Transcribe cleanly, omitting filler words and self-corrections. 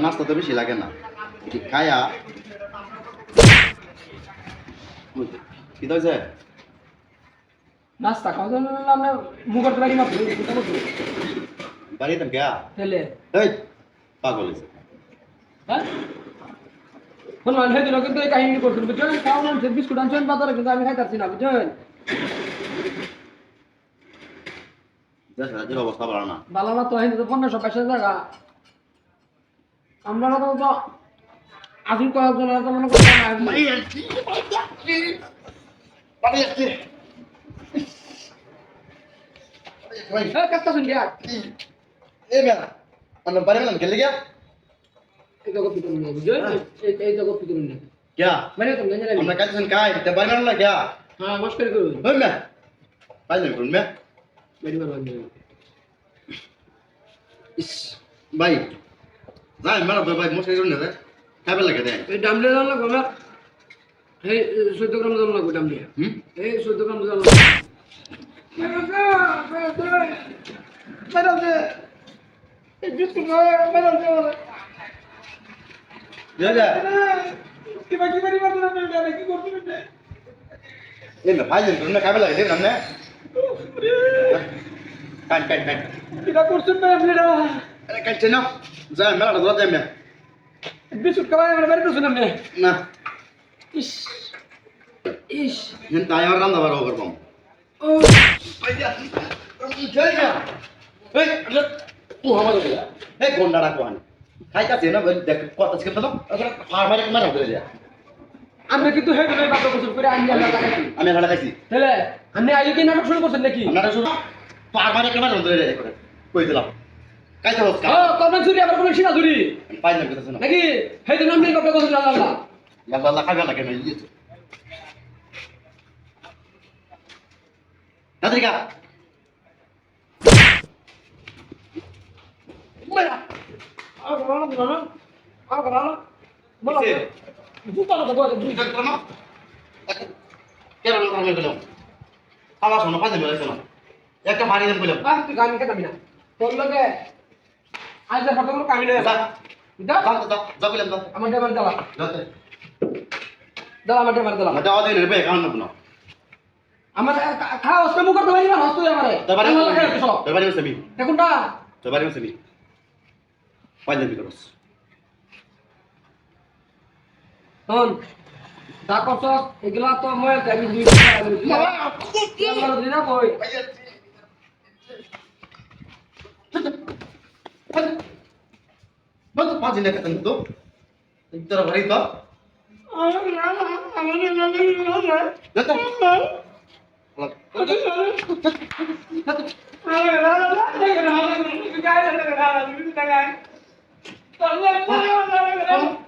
নাস্তা তো বেশি লাগে না খায়া কি হয়েছে নাস্তা খাওয়ার জন্য আমরা মুগর বাড়ি মাত্র বাড়িতে গিয়া তেলে পাগল হয়েছে হ্যাঁ শুনুন সেদিনও কিন্তু এই কাহিনী করছিল বুঝছেন খাওয়ান আনছেন বিস্কুট আনছেন বাজারে কিন্তু আমি খাইতাছি না বুঝছেন রাজ্যের অবস্থা ভালো না ভালো না তো হিন্দু তো 1500 টাকা আমরা তো আসুন কয়েকজন তো মনে করতে কাজটা শুন গিয়া বাড়ি মেলাম খেলে গিয়া এই তো কপি করুন বুঝছেন এই তো কপি করুন না क्या মানে তো জানি না আমরা কাছে কাই তে বাড়ি মেলাম না क्या হ্যাঁ নমস্কার করুন হই না পাই না করুন মে বাড়ি বাড়ি ইস ভাই যাই মারা ভাই মুশকিল করুন না খাবে লাগে দেন এই ডামলে জান না গোলা এই 14 গ্রাম জান না গো ডামলে এই 14 গ্রাম জান ম্যাডাম এই বিস্কুট ম্যাডাম যা যা কি বাকি বাড়ি বাড়ি না কি করতে এ না ভাই করুন না খাবে লাগে দেন না কাট কাট কাট কিটা করছেন ভাই আপনারা আরে কাটছে না যা মেলা ধরা যাই না বিস্কুট খাওয়া আমরা বাড়িতে শুনাম না ইস ইস হেন তাই আর রান্না বাড়া করবাম ও এই গন্ডাটা কোন খাইতাছে না দেখ কত ছিকে তো ফার্মারে মারা ধরে যা আমরা কিন্তু হেড হয়ে বাপ গোসল করে আমি আমরা লাগাইছি আমি রান্না খাইছি তাহলে আপনি আইও কি নাটক শুরু করছেন নাকি আমরা শুধু ফার্মারে মারা ধরে যা করে কই দিলাম খাইতে হস ও কমন চুরি আবার কোন শিনা চুরি পাই না কথা শোনা নাকি হেড নাম নেই বাপ গোসল আল্লাহ আল্লাহ আল্লাহ খাবে লাগে না ইয়ে তাদেরকা Mira. Agarralo. Mala. Buta na bago. কেন রান্না করলাম খাওয়া শোনো পাঁচ মিনিট শোনো একটা ভারী দাম করলাম Ah, tu gamin ka namin na. Tolong ke. Ay sa photo mo kami na. যা Da. যা করলাম তো Amar de mar dala. যাতে Dala amar de mar dala. মজা আদে নেবে কারণ না Amar kha uska mu karta bhai na hasto amare. তারপরে Chalo. তারপরে আমি Dekun da. তারপরে আমি পাঁচ দিন ভিতর Ton. Da koso egla to moy tabi di. Amar dina koi. বল পাঁচ দিন একটা তো তোর বাড়ি তো Amar